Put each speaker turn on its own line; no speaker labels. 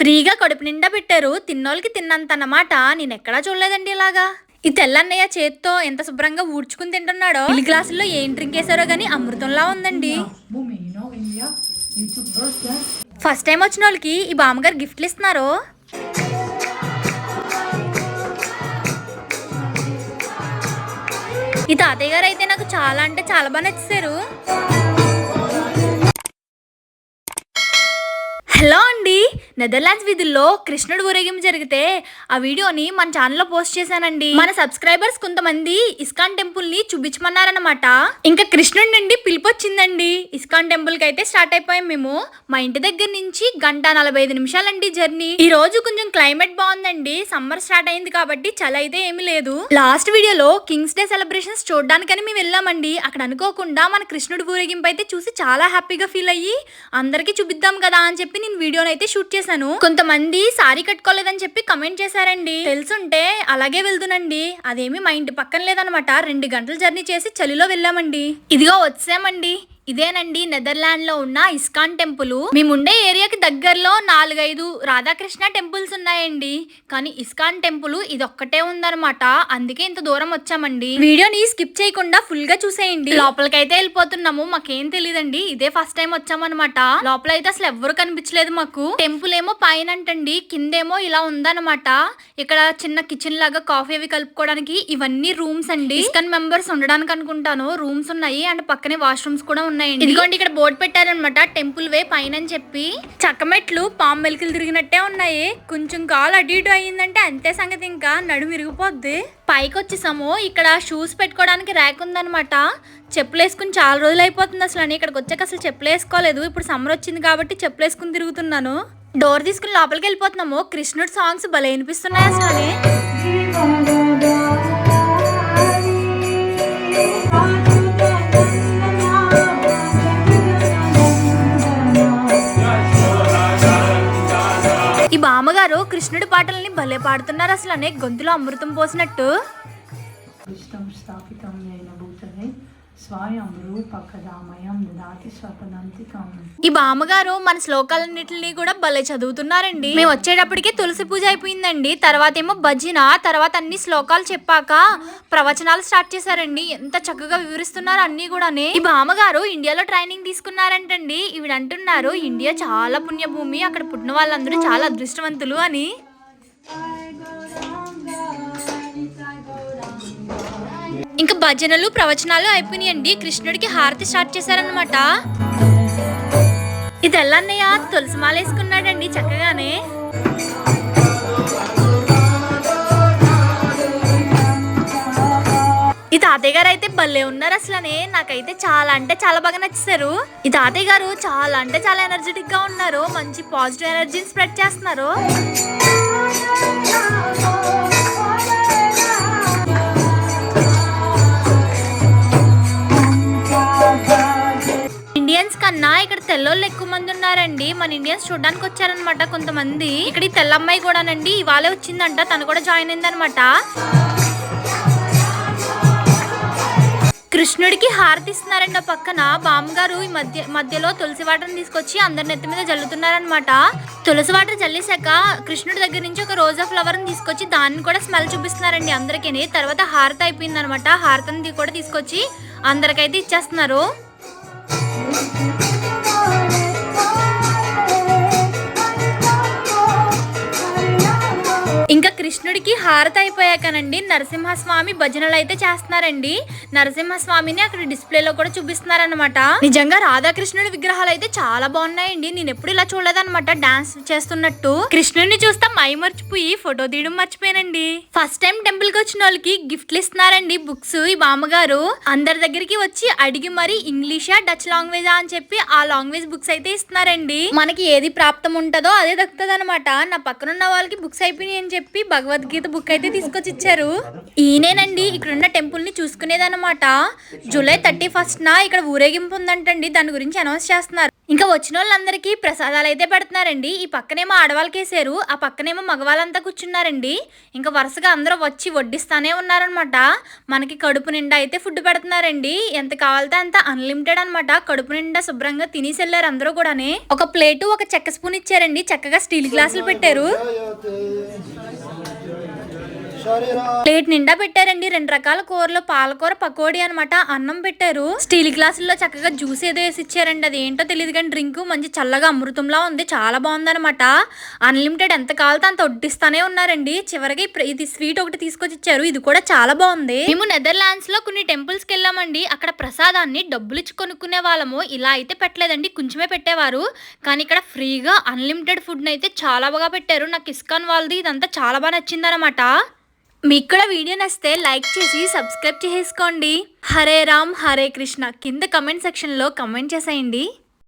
ఫ్రీగా కడుపు నిండా పెట్టారు, తిన్నోళ్ళకి తిన్నంత అన్నమాట. నేను ఎక్కడా చూడలేదండి ఇలాగా. ఈ తెల్లన్నయ్య చేత్తో ఎంత శుభ్రంగా ఊడ్చుకుని తింటున్నాడో. ఈ గ్లాసుల్లో ఏం డ్రింక్ వేసారో గానీ అమృతంలా ఉందండి. ఫస్ట్ టైం వచ్చిన వాళ్ళకి ఈ బామ్మగారు గిఫ్ట్లు ఇస్తున్నారు. ఈ తాతయ్య గారు అయితే నాకు చాలా అంటే చాలా బాగా నచ్చేసారు. హలో అండి, నెదర్లాండ్స్ వీధుల్లో కృష్ణుడు ఊరేగింపు జరిగితే ఆ వీడియోని మన ఛానల్లో పోస్ట్ చేశానండి. మన సబ్స్క్రైబర్స్ కొంతమంది ఇస్కాన్ టెంపుల్ ని చూపించమన్నారనమాట. ఇంకా కృష్ణుడి నుండి పిలిపొచ్చిందండి. ఇస్కాన్ టెంపుల్ కి అయితే స్టార్ట్ అయిపోయాం మేము. మా ఇంటి దగ్గర నుంచి 1:45 నిమిషాలండి జర్నీ. ఈ రోజు కొంచెం క్లైమేట్ బాగుందండి, సమ్మర్ స్టార్ట్ అయింది కాబట్టి చలి అయితే ఏమీ లేదు. లాస్ట్ వీడియోలో కింగ్స్ డే సెలబ్రేషన్స్ చూడడానికని మేము వెళ్ళామండి. అక్కడ అనుకోకుండా మన కృష్ణుడి ఊరేగింపు అయితే చూసి చాలా హ్యాపీగా ఫీల్ అయ్యి అందరికి చూపిద్దాం కదా అని చెప్పి నేను వీడియోని అయితే షూట్ చేశాను. కొంతమంది సారీ కట్టుకోలేదని చెప్పి కమెంట్ చేశారండి. తెలుసుంటే అలాగే వెళ్తునండి, అదేమి మా ఇంటి పక్కన లేదనమాట. 2 గంటలు జర్నీ చేసి చలిలో వెళ్ళామండి. ఇదిగో వచ్చామండి. ఇదేనండి నెదర్లాండ్ లో ఉన్న ఇస్కాన్ టెంపుల్. మేముండే ఏరియాకి దగ్గరలో 4-5 రాధాకృష్ణ టెంపుల్స్ ఉన్నాయండి, కానీ ఇస్కాన్ టెంపుల్ ఇది ఒక్కటే ఉందన్నమాట. అందుకే ఇంత దూరం వచ్చామండి. వీడియోని స్కిప్ చేయకుండా ఫుల్ గా చూసేయండి. లోపలికైతే వెళ్ళిపోతున్నాము. మాకేం తెలియదండి, ఇదే ఫస్ట్ టైం వచ్చామన్నమాట. లోపల అయితే అసలు ఎవ్వరు కనిపించలేదు మాకు. టెంపుల్ ఏమో పైన అంటండి, కిందేమో ఇలా ఉందన్నమాట. ఇక్కడ చిన్న కిచెన్ లాగా కాఫీ అవి కలుపుకోవడానికి ఇవన్నీ రూమ్స్ అండి. ఇస్కాన్ మెంబర్స్ ఉండడానికి అనుకుంటాను రూమ్స్ ఉన్నాయి, అండ్ పక్కనే వాష్రూమ్స్ కూడా ఉన్నాయి. ఇదిగోండి ఇక్కడ బోర్డు పెట్టారనమాట, టెంపుల్ వే పైన అని చెప్పి. చక్కమెట్లు పాము మెలికలు తిరిగినట్టే ఉన్నాయి. కొంచెం కాలు అటు ఇటు అయ్యిందంటే అంతే సంగతి, ఇంకా నడుము విరిగిపోద్ది. పైకి వచ్చేసాము. ఇక్కడ షూస్ పెట్టుకోవడానికి ర్యాక్ ఉందనమాట. చెప్పులు వేసుకుని చాలా రోజులు అయిపోతుంది అసలు అని. ఇక్కడికి వచ్చాక అసలు చెప్పులు వేసుకోలేదు. ఇప్పుడు సమ్మర్ వచ్చింది కాబట్టి చెప్పులు వేసుకుని తిరుగుతున్నాను. డోర్ తీసుకుని లోపలికి వెళ్ళిపోతున్నాము. కృష్ణుడి సాంగ్స్ భలే వినిపిస్తున్నాయి అసలు అని. ఈ బామ్మగారు కృష్ణుడి పాటల్ని భలే పాడుతున్నారు అసలు అనే, గొంతులో అమృతం పోసినట్టు. ఈ బామ్మగారు మన శ్లోకాలన్నిటిని కూడా భలే చదువుతున్నారండి. మేము వచ్చేటప్పటికి తులసి పూజ అయిపోయిందండి. తర్వాత ఏమో భజన, తర్వాత అన్ని శ్లోకాలు చెప్పాక ప్రవచనాలు స్టార్ట్ చేశారండి. ఎంత చక్కగా వివరిస్తున్నారు అన్ని కూడా. ఈ బామ్మగారు ఇండియాలో ట్రైనింగ్ తీసుకున్నారంటండి. ఈవిడ అంటున్నారు ఇండియా చాలా పుణ్యభూమి, అక్కడ పుట్టిన వాళ్ళందరూ చాలా అదృష్టవంతులు అని. ఇంకా భజనలు ప్రవచనాలు అయిపోయినాయండి. కృష్ణుడికి హారతి స్టార్ట్ చేశారనమాట. ఇది ఎల్లన్నయ్య తులసిమాల వేసుకున్నాడండి చక్కగానే. ఈ తాతయ్య గారు అయితే భలే ఉన్నారు అసలనే. నాకైతే చాలా అంటే చాలా బాగా నచ్చేసారు. ఈ తాతయ్య గారు చాలా అంటే చాలా ఎనర్జెటిక్ గా ఉన్నారు. మంచి పాజిటివ్ ఎనర్జీని స్ప్రెడ్ చేస్తున్నారు. ఇండియన్స్ కన్నా ఇక్కడ తెల్లోళ్ళు ఎక్కువ మంది ఉన్నారండి. మన ఇండియన్స్ చూడడానికి వచ్చారనమాట కొంతమంది. ఇక్కడ ఈ తెల్లమ్మాయి కూడానండి ఇవాళే వచ్చిందంట, తను కూడా జాయిన్ అయిందనమాట. కృష్ణుడికి హారతి ఇస్తున్నారండి. పక్కన బామ్మగారు ఈ మధ్యలో తులసి వాటర్ని తీసుకొచ్చి అందరి నెత్తి మీద జల్లుతున్నారనమాట. తులసి వాటర్ జల్లేసాక కృష్ణుడి దగ్గర నుంచి ఒక రోజా ఫ్లవర్ ని తీసుకొచ్చి దాన్ని కూడా స్మెల్ చూపిస్తున్నారండి అందరికీ. తర్వాత హారతి అయిపోయింది అనమాట. హారతిని కూడా తీసుకొచ్చి అందరికైతే ఇచ్చేస్తున్నారు. ఇంకా కృష్ణుడికి హారతి అయిపోయాకనండి నరసింహస్వామి భజనలు అయితే చేస్తున్నారండి. నరసింహస్వామిని అక్కడ డిస్ప్లేలో కూడా చూపిస్తున్నారనమాట. నిజంగా రాధాకృష్ణుడి విగ్రహాలు అయితే చాలా బాగున్నాయండి. నేను ఎప్పుడు ఇలా చూడలేదన్నమాట, డాన్స్ చేస్తున్నట్టు. కృష్ణుడిని చూస్తా మై మర్చిపోయి ఫోటో తీయడం మర్చిపోయానండి. ఫస్ట్ టైం టెంపుల్ కి వచ్చిన వాళ్ళకి గిఫ్ట్లు ఇస్తున్నారండి, బుక్స్. ఈ బామ్మగారు అందరి దగ్గరికి వచ్చి అడిగి మరి ఇంగ్లీషా డచ్ లాంగ్వేజా అని చెప్పి ఆ లాంగ్వేజ్ బుక్స్ అయితే ఇస్తున్నారండి. మనకి ఏది ప్రాప్తం ఉంటుందో అదే దక్కుతుంది అనమాట. నా పక్కనున్న వాళ్ళకి బుక్స్ అయిపోయినాయి అని చెప్పి భగవద్గీత బుక్ అయితే తీసుకొచ్చి ఇచ్చారు. ఈయనేనండి ఇక్కడున్న టెంపుల్ ని చూసుకునేదన్నమాట. జూలై 31న ఇక్కడ ఊరేగింపు ఉందంటండి, దాని గురించి అనౌన్స్ చేస్తున్నారు. ఇంకా వచ్చిన వాళ్ళందరికీ ప్రసాదాలు అయితే పెడుతున్నారండి. ఈ పక్కనేమో ఆడవాళ్ళకి వేసారు, ఆ పక్కనేమో మగవాళ్ళంతా కూర్చున్నారండి. ఇంకా వరుసగా అందరూ వచ్చి వడ్డిస్తానే ఉన్నారనమాట. మనకి కడుపు నిండా అయితే ఫుడ్ పెడుతున్నారండి. ఎంత కావాలితే అంత అన్లిమిటెడ్ అనమాట. కడుపు నిండా శుభ్రంగా తినేసి వెళ్ళారు అందరూ కూడానే. ఒక ప్లేటు ఒక చెక్క స్పూన్ ఇచ్చారండి, చక్కగా స్టీల్ గ్లాసులు పెట్టారు. ప్లేట్ నిండా పెట్టారండి, 2 రకాల కూరలు, పాలకూర, పకోడీ అనమాట, అన్నం పెట్టారు. స్టీల్ గ్లాసుల్లో చక్కగా జ్యూస్ ఏదో వేసి ఇచ్చారండి. అది ఏంటో తెలియదు కానీ డ్రింక్ మంచి చల్లగా అమృతంలా ఉంది, చాలా బాగుందనమాట. అన్లిమిటెడ్ ఎంత కావాలితే అంత వడ్డిస్తానే ఉన్నారండి. చివరికి ఇది స్వీట్ ఒకటి తీసుకొచ్చి ఇచ్చారు, ఇది కూడా చాలా బాగుంది. మేము నెదర్లాండ్స్ లో కొన్ని టెంపుల్స్ కి వెళ్ళామండి. అక్కడ ప్రసాదాన్ని డబ్బులు ఇచ్చి కొనుక్కునే వాళ్ళము, ఇలా అయితే పెట్టలేదండి, కొంచెమే పెట్టేవారు. కానీ ఇక్కడ ఫ్రీగా అన్లిమిటెడ్ ఫుడ్ అయితే చాలా బాగా పెట్టారు. నాకు ఇస్కాన్ వాళ్ళది ఇదంతా చాలా బాగా నచ్చింది అనమాట. మీకు కూడా వీడియో నచ్చితే లైక్ చేసి సబ్స్క్రైబ్ చేసుకోండి. హరే రామ్ హరే కృష్ణ కింద కమెంట్ సెక్షన్లో కమెంట్ చేసేయండి.